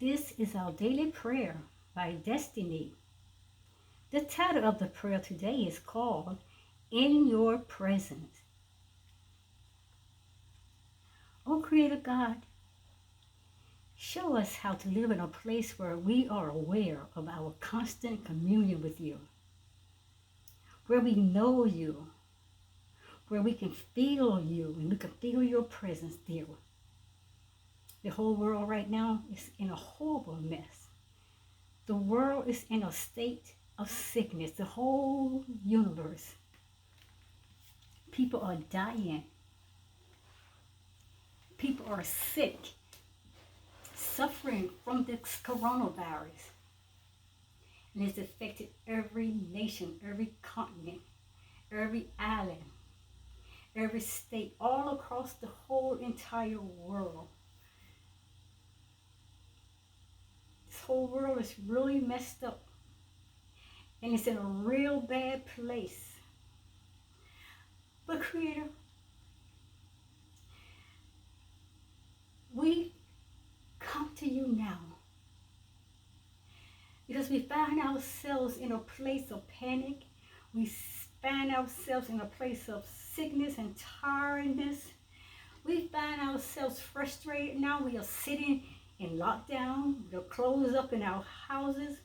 This is our daily prayer by Destiny. The title of the prayer today is called In Your Presence. Oh, Creator God, show us how to live in a place where we are aware of our constant communion with you, where we know you, where we can feel you and we can feel your presence there. The whole world right now is in a horrible mess. The world is in a state of sickness. The whole universe. People are dying. People are sick, suffering from this coronavirus. And it's affected every nation, every continent, every island, every state, all across the whole entire world. This whole world is really messed up. And it's in a real bad place. But Creator, we come to you now because we find ourselves in a place of panic. We find ourselves in a place of sickness and tiredness. We find ourselves frustrated now. We are sitting in lockdown. We're closed up in our houses.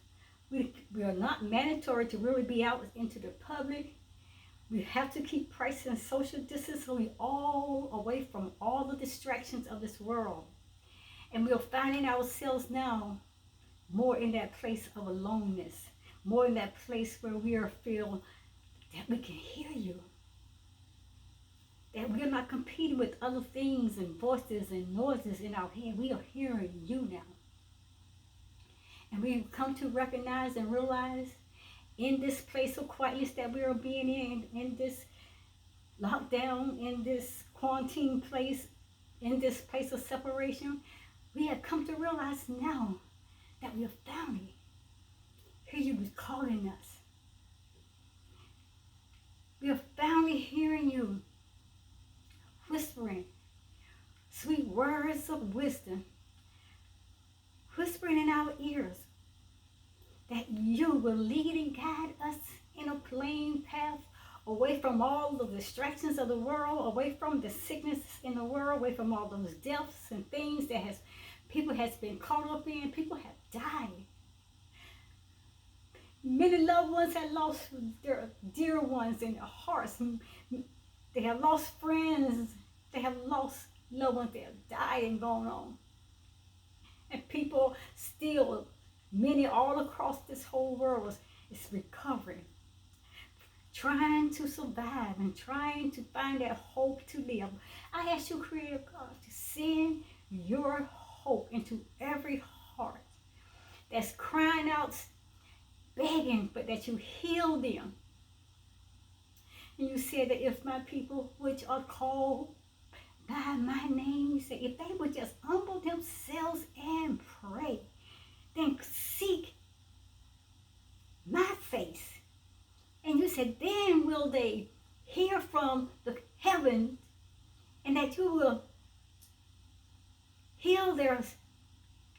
We are not mandatory to really be out into the public. We have to keep practicing social distance so we're all away from all the distractions of this world. And we are finding ourselves now more in that place of aloneness, more in that place where we feel that we can hear you, that we're not competing with other things and voices and noises in our head. We are hearing you now. And we've come to recognize and realize in this place of quietness that we are being in this lockdown, in this quarantine place, in this place of separation, we have come to realize now that we have finally heard you calling us. We are finally hearing you whispering sweet words of wisdom, whispering in our ears that you will lead and guide us in a plain path away from all the distractions of the world, away from the sickness in the world, away from all those deaths and things that people has been caught up in. People have died. Many loved ones have lost their dear ones in their hearts. They have lost friends. They have lost loved ones that have died and gone on. And people still, many all across this whole world is recovering, trying to survive and trying to find that hope to live. I ask you, Creator God, to send your hope into every heart that's crying out, begging, but that you heal them. And you said that if my people, which are called by my name, you said if they would just humble themselves and pray, then seek my face. And you said, then will they hear from the heaven, and that you will heal their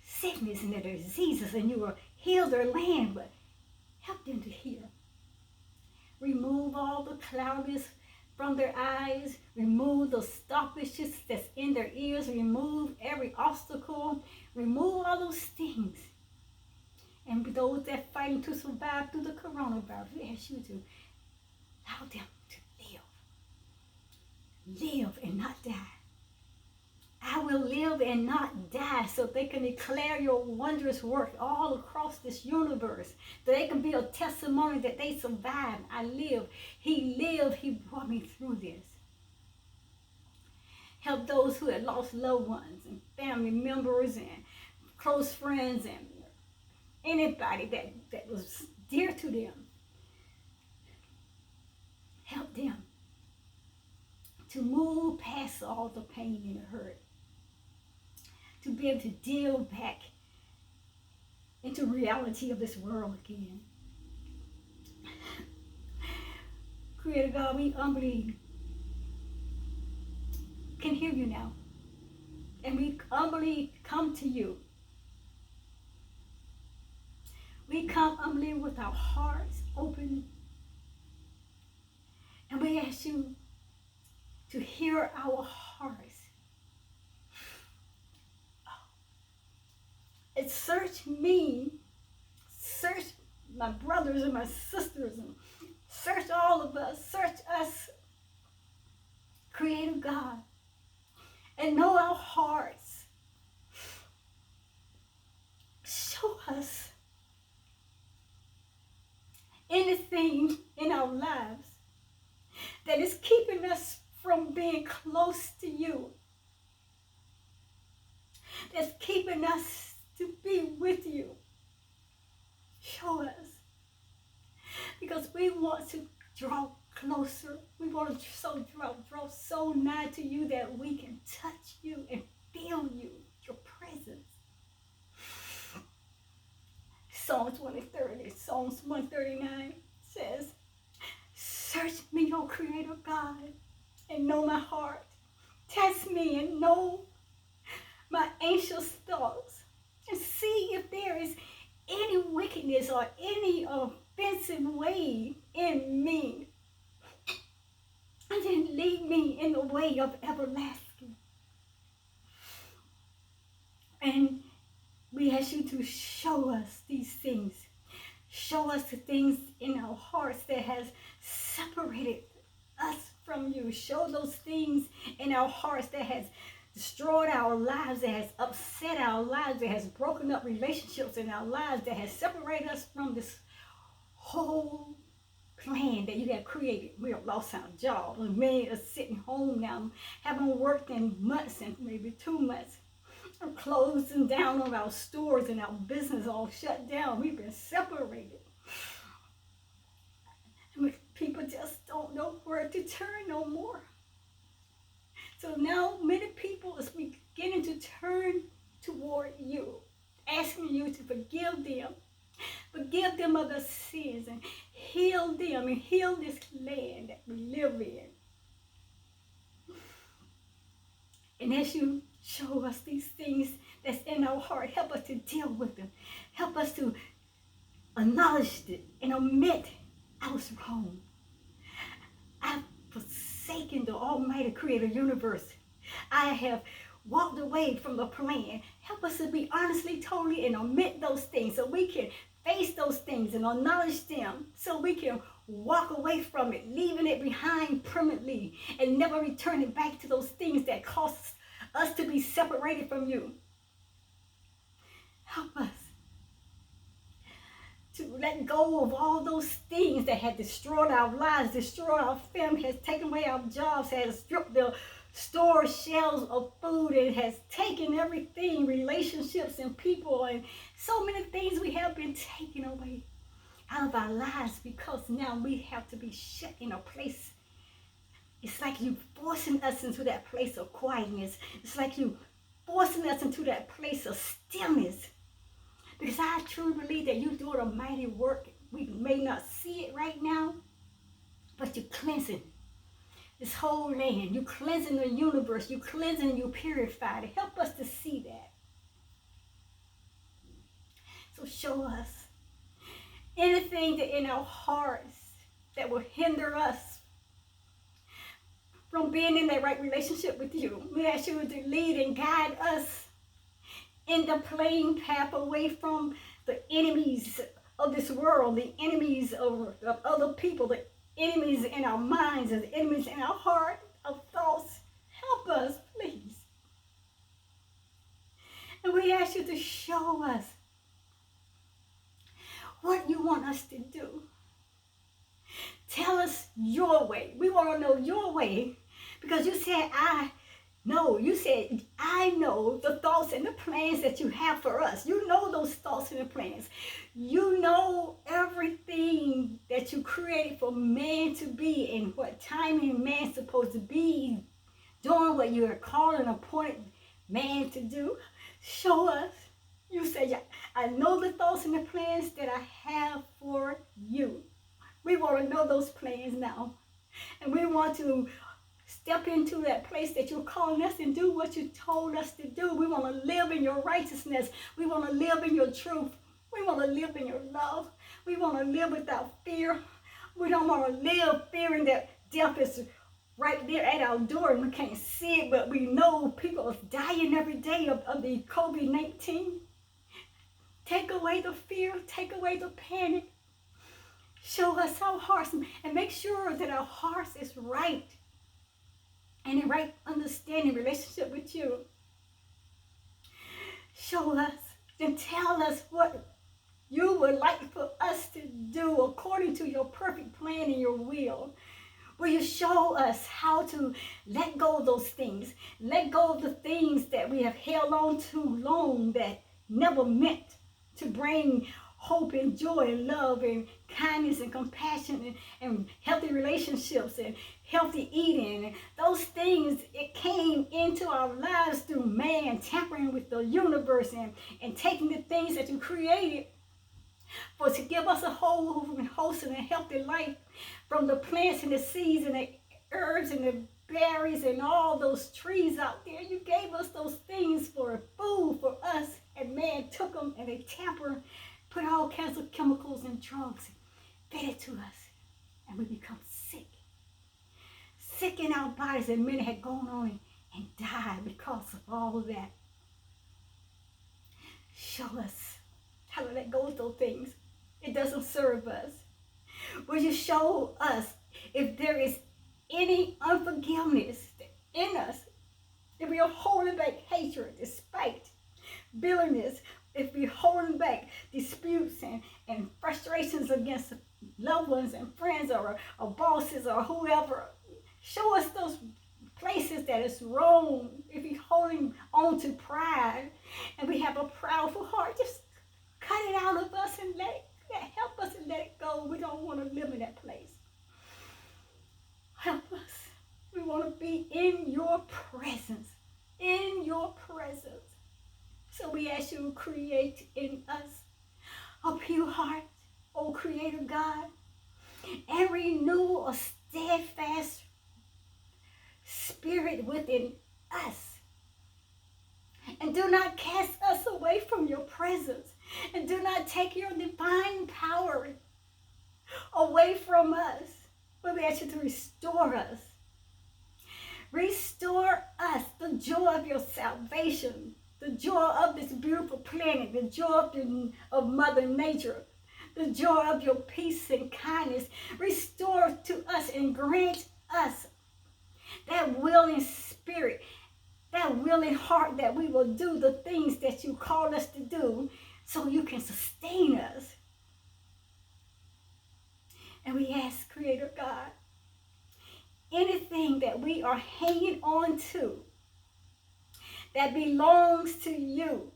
sickness and their diseases, and you will heal their land, but help them to hear. Remove all the cloudiness from their eyes, remove the stoppages that's in their ears, remove every obstacle, remove all those things. And those that are fighting to survive through the coronavirus, we ask you to allow them to live and not die. I will live and not die, so they can declare your wondrous work all across this universe. That they can be a testimony that they survived. I live. He lived. He brought me through this. Help those who had lost loved ones and family members and close friends and anybody that was dear to them. Help them to move past all the pain and the hurt, to be able to deal back into reality of this world again. Creator God, we humbly can hear you now. And we humbly come to you We come humbly with our hearts open, and we ask you to hear our hearts. And search me, search my brothers and my sisters, and search all of us, search us, Creator God, and know our hearts. Show us anything in our lives that is keeping us from being close to you, that's keeping us to be with you. Show us, because we want to draw closer. We want to draw so nigh to you that we can touch you and feel you, your presence. Psalms 139 says, search me, O Creator God, and know my heart. Test me and know my anxious thoughts, and see if there is any wickedness or any offensive way in me, and then lead me in the way of everlasting. And we ask you to show us these things. Show us the things in our hearts that has separated us from you. Show those things in our hearts that has destroyed our lives, that has upset our lives, that has broken up relationships in our lives, that has separated us from this whole plan that you have created. We have lost our jobs, and many are sitting home now, haven't worked in months and maybe 2 months. We're closing down on our stores and our business all shut down. We've been separated. And people just don't know where to turn no more. So now many people is beginning to turn toward you, asking you to forgive them of their sins, and heal them, and heal this land that we live in. And as you show us these things that's in our heart, help us to deal with them. Help us to acknowledge it and admit I was wrong. I've forsaken the Almighty Creator universe. I have walked away from the plan. Help us to be honestly, totally, and admit those things so we can face those things and acknowledge them, so we can walk away from it, leaving it behind permanently and never returning back to those things that caused us to be separated from you. Help us to let go of all those things that had destroyed our lives, destroyed our family, has taken away our jobs, has stripped the store shelves of food, and has taken everything, relationships and people, and so many things we have been taken away out of our lives, because now we have to be shut in a place. It's like you forcing us into that place of quietness. It's like you forcing us into that place of stillness. Because I truly believe that you're doing a mighty work. We may not see it right now, but you're cleansing this whole land. You're cleansing the universe. You're cleansing and you're purifying it. Help us to see that. So show us anything that in our hearts that will hinder us from being in that right relationship with you. We ask you to lead and guide us in the plain path away from the enemies of this world, the enemies of other people, the enemies in our minds, and the enemies in our heart of thoughts. Help us, please. And we ask you to show us what you want us to do. Tell us your way. We want to know your way, because you said, I know the thoughts and the plans that you have for us. You know those thoughts and the plans. You know everything that you created for man to be, and what timing man's supposed to be doing what you are calling and appointed man to do. Show us. You say, I know the thoughts and the plans that I have for you. We want to know those plans now. And we want to step into that place that you're calling us and do what you told us to do. We want to live in your righteousness. We want to live in your truth. We want to live in your love. We want to live without fear. We don't want to live fearing that death is right there at our door and we can't see it, but we know people are dying every day of the COVID-19. Take away the fear. Take away the panic. Show us our hearts and make sure that our hearts is right and in right understanding relationship with you. Show us and tell us what you would like for us to do according to your perfect plan and your will. Will you show us how to let go of those things? Let go of the things that we have held on too long that never meant to bring hope and joy and love and kindness and compassion and healthy relationships and healthy eating. And those things, it came into our lives through man tampering with the universe and taking the things that you created for to give us a whole and wholesome and healthy life, from the plants and the seeds and the herbs and the berries and all those trees out there. You gave us those things for food for us, and man took them and they tampered, put all kinds of chemicals and drugs, fed it to us, and we become sick. Sick in our bodies, and many had gone on and died because of all of that. Show us how to let go of those things. It doesn't serve us. Will you show us if there is any unforgiveness in us, if we are holding back hatred, despite bitterness, if we're holding back disputes and frustrations against loved ones and friends or bosses or whoever. Show us those places that is wrong. If you're holding on to pride and we have a proudful heart, just cut it out of us and help us and let it go. We don't want to live in that place. Help us. We want to be in your presence. In your presence. So we ask you to create in us a pure heart, O Creator God, and renew a steadfast spirit within us. And do not cast us away from your presence. And do not take your divine power away from us. But we ask you to restore us. Restore us the joy of your salvation, the joy of this beautiful planet, the joy of Mother Nature, the joy of your peace and kindness. Restore to us and grant us that willing spirit, that willing heart that we will do the things that you call us to do so you can sustain us. And we ask, Creator God, anything that we are hanging on to that belongs to you,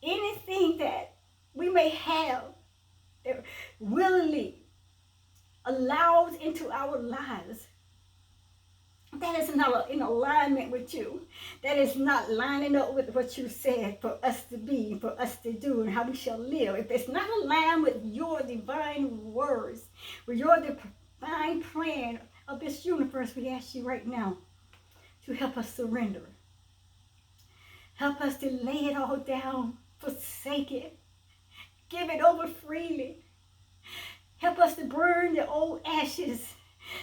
anything that we may have that willingly allowed into our lives that is not in alignment with you, that is not lining up with what you said for us to be, for us to do, and how we shall live. If it's not aligned with your divine words, with your divine plan of this universe, we ask you right now to help us surrender. Help us to lay it all down, forsake it, give it over freely. Help us to burn the old ashes.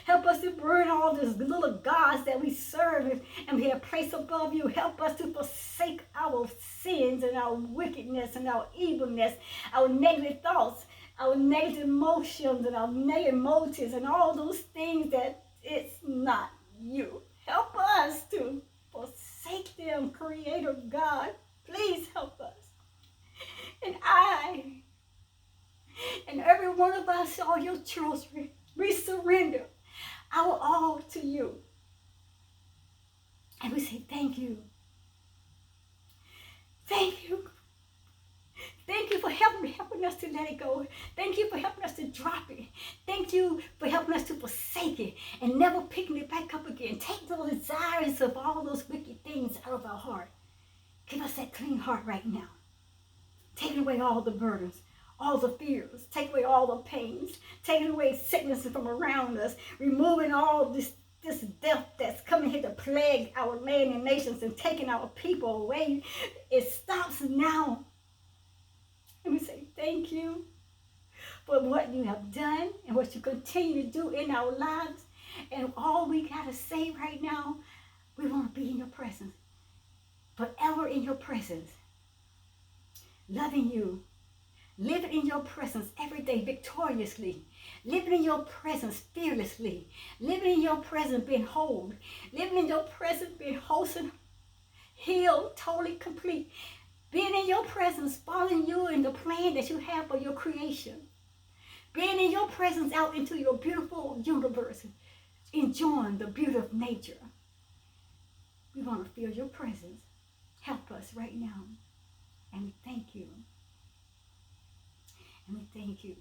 Help us to burn all these little gods that we serve and we have placed above you. Help us to forsake our sins and our wickedness and our evilness, our negative thoughts, our negative emotions and our negative motives and all those things that it's not you. Help us to forsake them, Creator God. Please help us. And I and every one of us, all your children, we surrender our all to you. And we say thank you. Thank you. Thank you for helping us to let it go. Thank you for helping us to drop it. Thank you for helping us to forsake it and never picking it back up again. Take those desires of all those wicked things out of our heart. Give us that clean heart right now. Taking away all the burdens, all the fears, take away all the pains, taking away sicknesses from around us, removing all this death that's coming coming here to plague our land and nations and taking our people away. It stops now. And we say, thank you for what you have done and what you continue to do in our lives. And all we got to say right now, we want to be in your presence, forever in your presence, loving you, living in your presence every day victoriously, living in your presence fearlessly, living in your presence being whole, living in your presence being wholesome, healed, totally complete, being in your presence, following you in the plan that you have for your creation, being in your presence out into your beautiful universe, enjoying the beauty of nature. We want to feel your presence. Help us right now. And we thank you. And we thank you.